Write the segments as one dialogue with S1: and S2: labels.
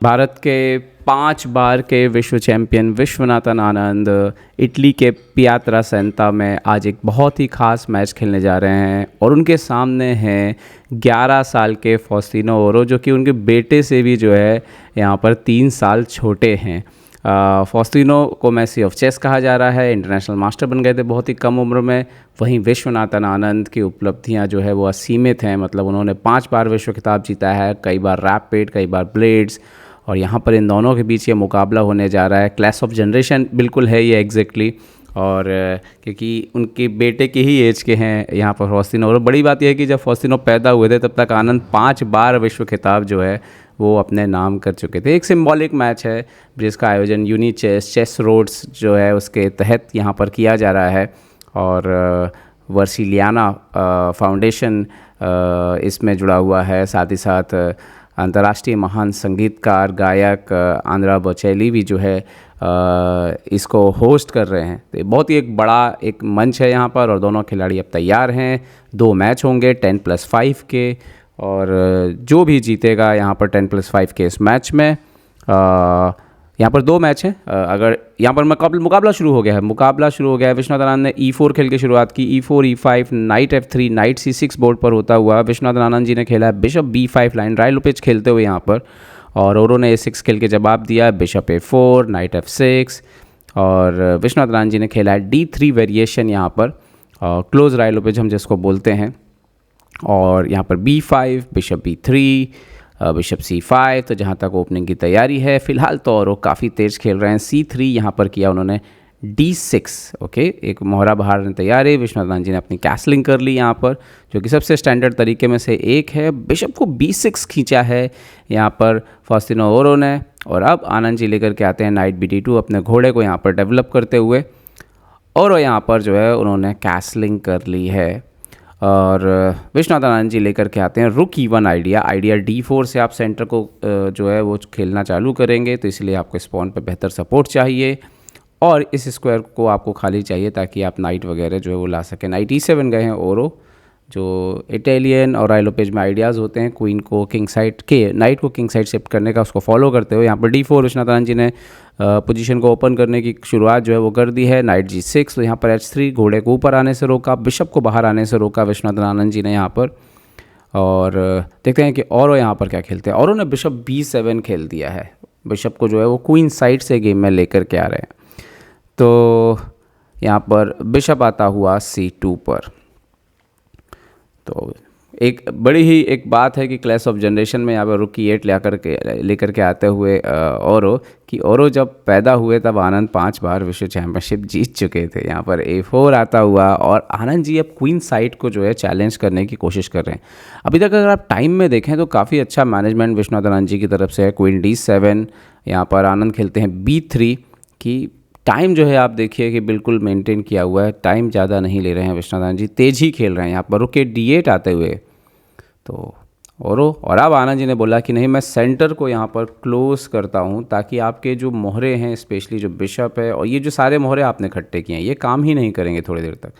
S1: भारत के 5 बार के विश्व चैंपियन विश्वनाथन आनंद इटली के पियात्रा सेंटा में आज एक बहुत ही ख़ास मैच खेलने जा रहे हैं और उनके सामने हैं 11 साल के फॉस्टिनो ओरो, जो कि उनके बेटे से भी जो है यहाँ पर 3 साल छोटे हैं। फॉस्टिनो को मैसी ऑफ चेस कहा जा रहा है, इंटरनेशनल मास्टर बन गए थे बहुत ही कम उम्र में। वहीं विश्वनाथन आनंद की उपलब्धियां जो है वो असीमित हैं, मतलब उन्होंने 5 बार विश्व खिताब जीता है, कई बार रैपिड, कई बार ब्लेड्स। और यहाँ पर इन दोनों के बीच ये मुकाबला होने जा रहा है। क्लैश ऑफ जनरेशन बिल्कुल है ये एग्जैक्टली, और क्योंकि उनके बेटे के ही एज के हैं यहाँ पर फॉस्टिनो। और बड़ी बात यह है कि जब फॉस्टिनो पैदा हुए थे तब तक आनंद 5 बार विश्व खिताब जो है वो अपने नाम कर चुके थे। एक सिंबॉलिक मैच है जिसका आयोजन यूनी चेस रोड्स जो है उसके तहत यहाँ पर किया जा रहा है, और वर्सिलियाना फाउंडेशन इसमें जुड़ा हुआ है। साथ ही साथ अंतर्राष्ट्रीय महान संगीतकार गायक आंद्रा बोचेली भी जो है इसको होस्ट कर रहे हैं। तो बहुत ही एक बड़ा एक मंच है यहाँ पर, और दोनों खिलाड़ी अब तैयार हैं। 2 मैच होंगे 10+5 के, और जो भी जीतेगा यहाँ पर 10+5 के इस मैच में, यहाँ पर 2 मैच हैं। अगर यहाँ पर मुकाबला शुरू हो गया है। विश्वनाथन आनंद ने E4 खेल के शुरुआत की, E4 E5 night F3 night C6 board पर होता हुआ विश्वनाथन आनंद जी ने खेला है बिशप B5 लाइन, राय लोपेज खेलते हुए यहाँ पर, और ओरो ने A6 खेल के जवाब दिया, बिशप A4 नाइट F6, और विश्वनाथन आनंद जी ने खेला है D3 वेरिएशन यहाँ पर, क्लोज राय लोपेज हम जिसको बोलते हैं, और यहाँ पर B5 bishop B3 bishop C5। तो जहाँ तक ओपनिंग की तैयारी है फ़िलहाल तो और वो काफ़ी तेज़ खेल रहे हैं। C3 यहाँ पर किया उन्होंने, D6 ओके, एक मोहरा बाहर तैयार है। विश्वनाथन जी ने अपनी कैसलिंग कर ली यहाँ पर, जो कि सबसे स्टैंडर्ड तरीके में से एक है। बिशप को B6 खींचा है यहाँ पर फॉस्टिनो ओरो ने, और अब आनंद जी लेकर के आते हैं नाइट BD2 अपने घोड़े को यहाँ पर डेवलप करते हुए, और यहाँ पर जो है उन्होंने कैसलिंग कर ली है। और विश्वनाथन आनंद जी लेकर के आते हैं रुक E1 आइडिया D4 से आप सेंटर को जो है वो खेलना चालू करेंगे, तो इसलिए आपको स्पॉन पे बेहतर सपोर्ट चाहिए, और इस स्क्वायर को आपको खाली चाहिए ताकि आप नाइट वगैरह जो है वो ला सकें। नाइट E7 गए हैं ओरो, जो इटालियन और राय लोपेज में आइडियाज़ होते हैं क्वीन को किंग साइड के नाइट को किंग साइड शिफ्ट करने का, उसको फॉलो करते हुए यहाँ पर D4 विश्वनाथन आनंद जी ने पोजीशन को ओपन करने की शुरुआत जो है वो कर दी है। नाइट G6, तो यहाँ पर H3 घोड़े को ऊपर आने से रोका, बिशप को बाहर आने से रोका विश्वनाथन आनंद जी ने यहाँ पर। और देखते हैं कि औरो यहाँ पर क्या खेलते हैं। औरो ने बिशप B7 खेल दिया है, बिशप को जो है वो क्वीन साइड से गेम में लेकर के आ रहे हैं। तो यहाँ पर बिशप आता हुआ C2 पर। तो एक बड़ी ही एक बात है कि क्लैश ऑफ जनरेशन में यहाँ पर रुक E8 लेकर के आते हुए ओरो, कि ओरो जब पैदा हुए तब आनंद 5 बार विश्व चैंपियनशिप जीत चुके थे। यहाँ पर A4 आता हुआ, और आनंद जी अब क्वीन साइड को जो है चैलेंज करने की कोशिश कर रहे हैं। अभी तक अगर आप टाइम में देखें तो काफ़ी अच्छा मैनेजमेंट विश्वनाथन आनंद जी की तरफ से है। क्वीन D7, यहाँ पर आनंद खेलते हैं B3 की। टाइम जो है आप देखिए कि बिल्कुल मेंटेन किया हुआ है, टाइम ज़्यादा नहीं ले रहे हैं विश्वनाथन आनंद जी, तेज़ ही खेल रहे हैं। यहाँ पर रुक D8 आते हुए तो और अब आनंद जी ने बोला कि नहीं, मैं सेंटर को यहाँ पर क्लोज करता हूँ ताकि आपके जो मोहरे हैं, स्पेशली जो बिशप है और ये जो सारे मोहरे आपने इकट्ठे किए हैं, ये काम ही नहीं करेंगे थोड़ी देर तक।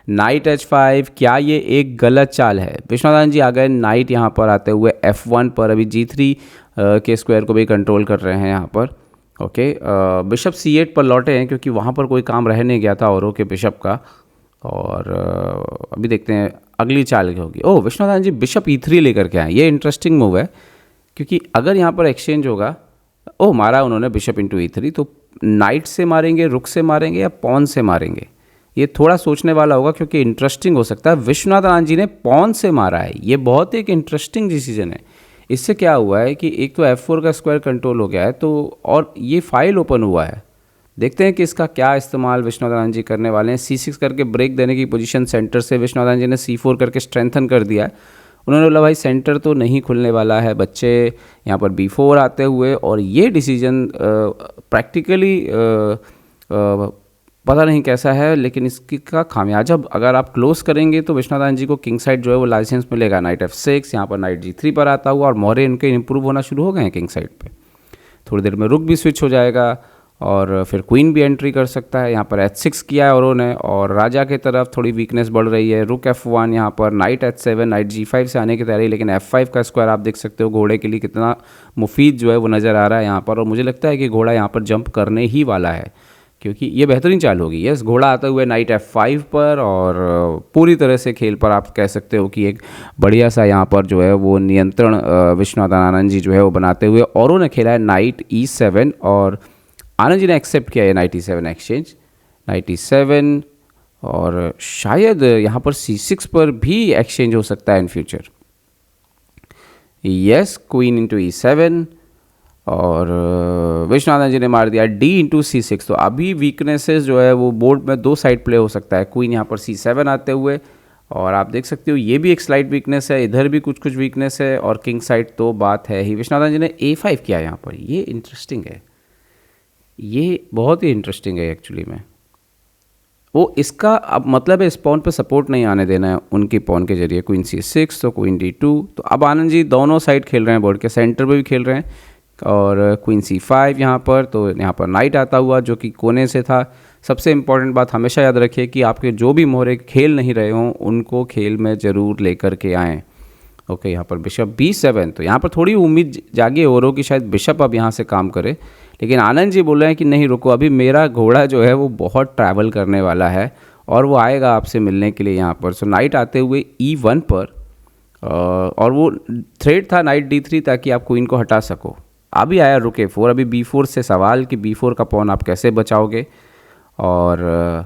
S1: नाइट H5, क्या ये एक गलत चाल है? विश्वनाथन जी आ गए नाइट यहाँ पर आते हुए F1 पर, अभी G3 के स्क्वायर को भी कंट्रोल कर रहे हैं यहाँ पर। ओके, बिशप C8 पर लौटे हैं क्योंकि वहाँ पर कोई काम रह नहीं गया था औरों के बिशप का। और अभी देखते हैं अगली चाल क्या होगी। ओह, विश्वनाथन जी बिशप E3 लेकर के आए, ये इंटरेस्टिंग मूव है, क्योंकि अगर यहाँ पर एक्सचेंज होगा, ओह मारा उन्होंने बिशप इंटू E3, तो नाइट से मारेंगे, रुक से मारेंगे या पॉन से मारेंगे, ये थोड़ा सोचने वाला होगा, क्योंकि इंटरेस्टिंग हो सकता है। विश्वनाथन आनंद जी ने पॉन से मारा है, ये बहुत एक इंटरेस्टिंग डिसीजन है। इससे क्या हुआ है कि एक तो F4 का स्क्वायर कंट्रोल हो गया है, तो और ये फाइल ओपन हुआ है। देखते हैं कि इसका क्या इस्तेमाल विश्वनाथन आनंद जी करने वाले हैं। C6 करके ब्रेक देने की पोजीशन सेंटर से विश्वनाथन आनंद जी ने C4 करके स्ट्रेंथन कर दिया है। उन्होंने बोला भाई सेंटर तो नहीं खुलने वाला है बच्चे, यहाँ पर B4 आते हुए, और ये डिसीजन प्रैक्टिकली पता नहीं कैसा है, लेकिन इसकी का खामियाजा अगर आप क्लोज करेंगे तो विश्वनाथन आनंद जी को किंग साइड जो है वो लाइसेंस मिलेगा। नाइट F6, यहाँ पर नाइट G3 पर आता हुआ, और मोहरे इनके इंप्रूव होना शुरू हो गए हैं किंग साइड पे। थोड़ी देर में रुक भी स्विच हो जाएगा, और फिर क्वीन भी एंट्री कर सकता है। यहाँ पर H6 किया है औरों ने, और राजा की तरफ थोड़ी वीकनेस बढ़ रही है। रुक F1, यहाँ पर नाइट H7, नाइट G5 से आने की तैयारी, लेकिन F5 का स्क्वायर आप देख सकते हो घोड़े के लिए कितना मुफीद जो है वो नज़र आ रहा है यहाँ पर। और मुझे लगता है कि घोड़ा यहाँ पर जंप करने ही वाला है, क्योंकि ये बेहतरीन चाल होगी। यस, घोड़ा आता हुआ नाइट F5 पर, और पूरी तरह से खेल पर आप कह सकते हो कि एक बढ़िया सा यहाँ पर जो है वो नियंत्रण विश्वनाथन आनंद जी जो है वो बनाते हुए। औरों ने खेला है नाइट E7, और आनंद जी ने एक्सेप्ट किया है night E7 exchange, night E7, और शायद यहाँ पर C6 पर भी एक्सचेंज हो सकता है in future. Yes, queen into E7, और विश्वनाथन जी ने मार दिया D इंटू C6। तो अभी वीकनेसेस जो है वो बोर्ड में दो साइड प्ले हो सकता है। क्वीन यहाँ पर C7 आते हुए, और आप देख सकते हो ये भी एक स्लाइड वीकनेस है, इधर भी कुछ कुछ वीकनेस है, और किंग साइड तो बात है ही। विश्वनाथन जी ने A5 किया यहाँ पर, ये इंटरेस्टिंग है, ये बहुत ही इंटरेस्टिंग है एक्चुअली में। वो इसका अब मतलब है इस पॉन पे सपोर्ट नहीं आने देना है उनकी पॉन के जरिए। क्वीन C6 तो क्वीन D2, तो अब आनंद जी दोनों साइड खेल रहे हैं, बोर्ड के सेंटर पे भी खेल रहे हैं, और क्वीन C5 यहाँ पर, तो यहाँ पर नाइट आता हुआ जो कि कोने से था। सबसे इम्पॉर्टेंट बात हमेशा याद रखिए कि आपके जो भी मोहरे खेल नहीं रहे हों उनको खेल में ज़रूर लेकर के आएँ। ओके, यहाँ पर बिशप B7, तो यहाँ पर थोड़ी उम्मीद जागी हो रही कि शायद बिशप अब यहाँ से काम करे, लेकिन आनंद जी बोल रहे हैं कि नहीं रुको, अभी मेरा घोड़ा जो है वो बहुत ट्रैवल करने वाला है और वो आएगा आपसे मिलने के लिए यहाँ पर। सो नाइट आते हुए E1 पर, और वो थ्रेड था नाइट D3 ताकि आप क्वीन को हटा सको। अभी आया रुक A4, अभी B4 से सवाल कि B4 का पॉन आप कैसे बचाओगे। और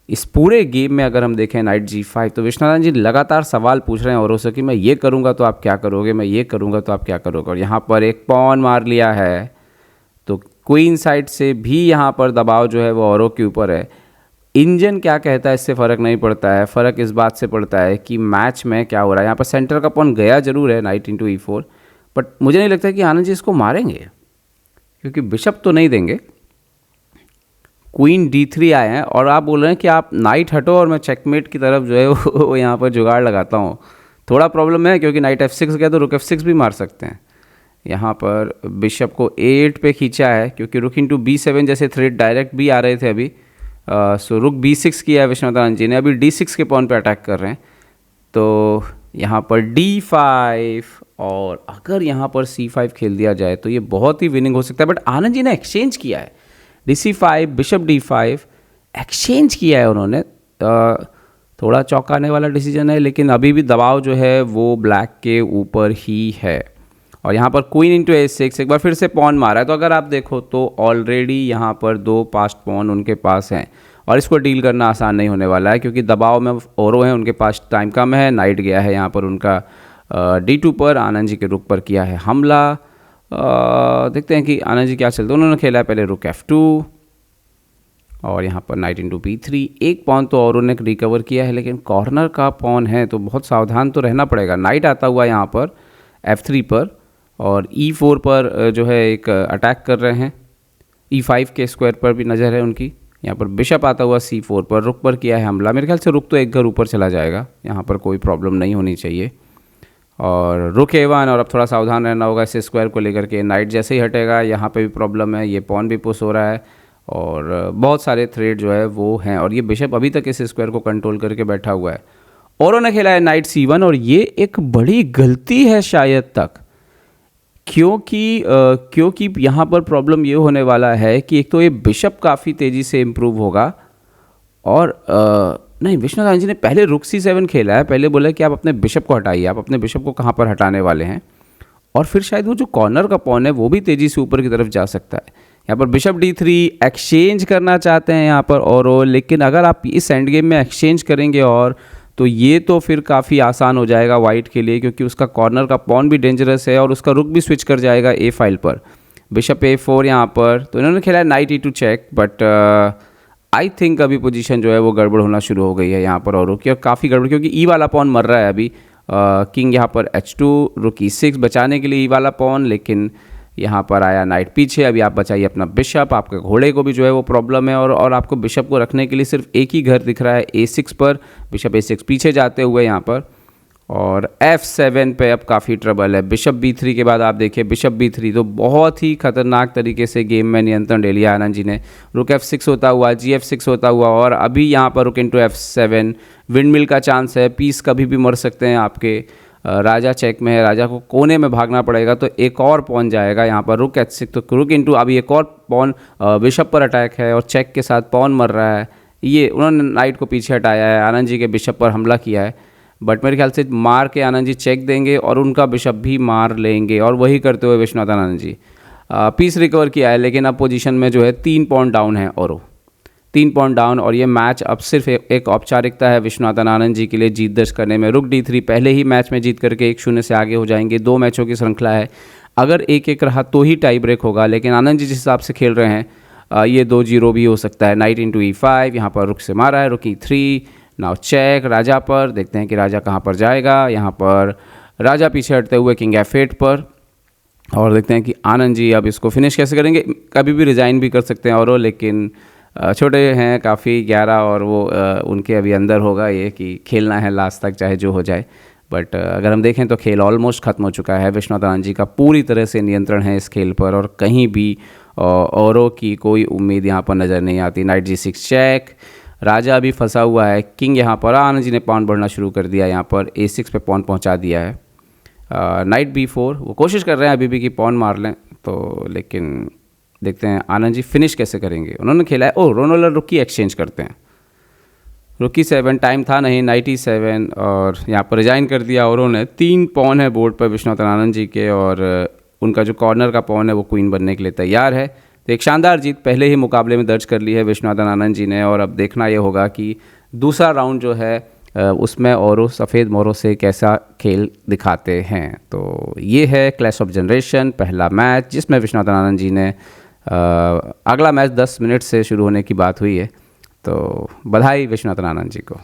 S1: इस पूरे गेम में अगर हम देखें नाइट G5, तो विश्वनाथन जी लगातार सवाल पूछ रहे हैं औरों से कि मैं ये करूँगा तो आप क्या करोगे, मैं ये करूँगा तो आप क्या करोगे। और यहाँ पर एक पॉन मार लिया है, तो क्वीन साइड से भी यहाँ पर दबाव जो है वो औरों के ऊपर है। इंजन क्या कहता है इससे फ़र्क नहीं पड़ता है, फ़र्क इस बात से पड़ता है कि मैच में क्या हो रहा है। यहाँ पर सेंटर का पॉन गया जरूर है नाइट इंटू E4, बट मुझे नहीं लगता कि आनंद जी इसको मारेंगे, क्योंकि बिशप तो नहीं देंगे। क्वीन D3 आए हैं, और आप बोल रहे हैं कि आप नाइट हटो और मैं चेकमेट की तरफ जो है वो यहाँ पर जुगाड़ लगाता हूँ। थोड़ा प्रॉब्लम है, क्योंकि नाइट F6 गया तो रुक F6 भी मार सकते हैं। यहाँ पर बिशप को A8 पे खींचा है, क्योंकि रुक इंटू B7 जैसे थ्रेड डायरेक्ट भी आ रहे थे अभी। सो रुक B6 किया है विश्वनाथन जी ने, अभी D6 के पॉन पे अटैक कर रहे हैं। तो यहाँ पर D5, और अगर यहाँ पर C5 खेल दिया जाए तो ये बहुत ही विनिंग हो सकता है। बट आनंद जी ने एक्सचेंज किया है, DC5 बिशप D5 एक्सचेंज किया है उन्होंने। थोड़ा चौंकाने वाला डिसीजन है, लेकिन अभी भी दबाव जो है वो ब्लैक के ऊपर ही है। और यहाँ पर क्वीन इंटू A6, एक बार फिर से पॉन मारा है। तो अगर आप देखो तो ऑलरेडी यहाँ पर दो पास्ट पॉन उनके पास हैं, और इसको डील करना आसान नहीं होने वाला है, क्योंकि दबाव में औरों हैं, उनके पास टाइम कम है। नाइट गया है यहाँ पर उनका D2 पर, आनंद जी के रुक पर किया है हमला। देखते हैं कि आनंद जी क्या चलते हैं। उन्होंने खेला है पहले रुक F2, और यहाँ पर नाइट इंटू B3। एक पॉन तो और उन्होंने रिकवर किया है, लेकिन कॉर्नर का पॉन है तो बहुत सावधान तो रहना पड़ेगा। नाइट आता हुआ यहाँ पर F3 पर, और E4 पर जो है एक अटैक कर रहे हैं। E5 के स्क्वायर पर भी नज़र है उनकी। यहाँ पर बिशप आता हुआ C4 पर, रुक पर किया है हमला। मेरे ख्याल से रुक तो एक घर ऊपर चला जाएगा, यहाँ पर कोई प्रॉब्लम नहीं होनी चाहिए। और रुक A1, और अब थोड़ा सावधान रहना होगा इस स्क्वायर को लेकर के। नाइट जैसे ही हटेगा यहाँ पे भी प्रॉब्लम है, ये पॉन भी पुश हो रहा है, और बहुत सारे थ्रेड जो है वो हैं, और ये बिशप अभी तक इस स्क्वायर को कंट्रोल करके बैठा हुआ है। और उन्होंने खेला है नाइट C1, और ये एक बड़ी गलती है शायद तक, क्योंकि यहाँ पर प्रॉब्लम ये होने वाला है कि एक तो ये बिशप काफ़ी तेज़ी से इम्प्रूव होगा, और नहीं, विश्वनाथन जी ने पहले रुक C7 खेला है। पहले बोला कि आप अपने बिशप को हटाइए, आप अपने बिशप को कहाँ पर हटाने वाले हैं, और फिर शायद वो जो कॉर्नर का पॉन है वो भी तेज़ी से ऊपर की तरफ जा सकता है। यहाँ पर बिशप D3 एक्सचेंज करना चाहते हैं यहाँ पर और, लेकिन अगर आप इस एंड गेम में एक्सचेंज करेंगे और तो ये तो फिर काफ़ी आसान हो जाएगा वाइट के लिए, क्योंकि उसका कॉर्नर का पॉन भी डेंजरस है और उसका रुक भी स्विच कर जाएगा ए फाइल पर। बिशप A4 यहाँ पर, तो इन्होंने खेला है knight E2 check, but I think अभी पोजीशन जो है वो गड़बड़ होना शुरू हो गई है यहाँ पर और काफ़ी गड़बड़, क्योंकि ई वाला पॉन मर रहा है अभी। किंग यहाँ पर H2, रुक E6 बचाने के लिए ई वाला पॉन, लेकिन यहाँ पर आया नाइट पीछे। अभी आप बचाइए अपना बिशप, आपके घोड़े को भी जो है वो प्रॉब्लम है, और आपको बिशप को रखने के लिए सिर्फ एक ही घर दिख रहा है A6 पर। बिशप A6 पीछे जाते हुए यहाँ पर, और F7 पे अब काफ़ी ट्रबल है। बिशप B3 के बाद आप देखिए बिशप B3 तो बहुत ही खतरनाक तरीके से गेम में नियंत्रण ले लिया आनंद जी ने। रुक F6 होता हुआ, GF6 होता हुआ, और अभी यहाँ पर रुक इनटू F7। विंडमिल का चांस है, पीस कभी भी मर सकते हैं आपके। राजा चेक में है, राजा को कोने में भागना पड़ेगा, तो एक और पॉन जाएगा यहाँ पर। रुक H6, तो रुक इनटू अभी एक और पॉन बिशप पर अटैक है और चेक के साथ पॉन मर रहा है। ये उन्होंने नाइट को पीछे हटाया है, आनंद जी के बिशप पर हमला किया है, बट मेरे ख्याल से मार के आनंद जी चेक देंगे और उनका बिशप भी मार लेंगे, और वही करते हुए विश्वनाथन आनंद जी पीस रिकवर किया है। लेकिन अब पोजीशन में जो है 3 पॉइंट डाउन है, और 3 पॉइंट डाउन, और ये मैच अब सिर्फ एक औपचारिकता है विश्वनाथन आनंद जी के लिए जीत दर्ज करने में। रुक D3 पहले ही मैच में जीत करके 1-0 से आगे हो जाएंगे। 2 मैचों की श्रृंखला है, अगर 1-1 रहा तो ही टाई ब्रेक होगा, लेकिन आनंद जी जिस हिसाब से खेल रहे हैं ये 2-0 भी हो सकता है। नाइट इंटू E5, यहाँ पर रुक से मारा है, रुक E3, नाउ चेक राजा पर। देखते हैं कि राजा कहाँ पर जाएगा। यहाँ पर राजा पीछे हटते हुए किंग F8 पर, और देखते हैं कि आनंद जी अब इसको फिनिश कैसे करेंगे। कभी भी रिज़ाइन भी कर सकते हैं और लेकिन छोटे हैं काफ़ी 11, और वो उनके अभी अंदर होगा ये कि खेलना है लास्ट तक चाहे जो हो जाए। बट अगर हम देखें तो खेल ऑलमोस्ट ख़त्म हो चुका है। विश्वनाथन आनंद जी का पूरी तरह से नियंत्रण है इस खेल पर, और कहीं भी औरों की कोई उम्मीद यहाँ पर नज़र नहीं आती। नाइट G6 चेक, राजा अभी फंसा हुआ है। किंग यहाँ पर, आनंद जी ने पॉन बढ़ना शुरू कर दिया, यहाँ पर A6 पे पॉन पहुँचा दिया है। नाइट B4, वो कोशिश कर रहे हैं अभी भी कि पॉन मार लें, तो लेकिन देखते हैं आनंद जी फिनिश कैसे करेंगे। उन्होंने खेला है, रोनोलर रुकी एक्सचेंज करते हैं। रुकी 7, टाइम था नहीं, नाइट E7, और यहाँ पर रिजाइन कर दिया। और उन्होंने 3 पॉन है बोर्ड पर विश्वनाथन आनंद जी के, और उनका जो कॉर्नर का पॉन है वो क्वीन बनने के लिए तैयार है। तो एक शानदार जीत पहले ही मुकाबले में दर्ज कर ली है विश्वनाथन आनंद जी ने, और अब देखना ये होगा कि दूसरा राउंड जो है उसमें और सफ़ेद मोरों से कैसा खेल दिखाते हैं। तो ये है क्लैश ऑफ जनरेशन पहला मैच, जिसमें विश्वनाथन आनंद जी ने अगला मैच 10 मिनट से शुरू होने की बात हुई है। तो बधाई विश्वनाथन आनंद जी को।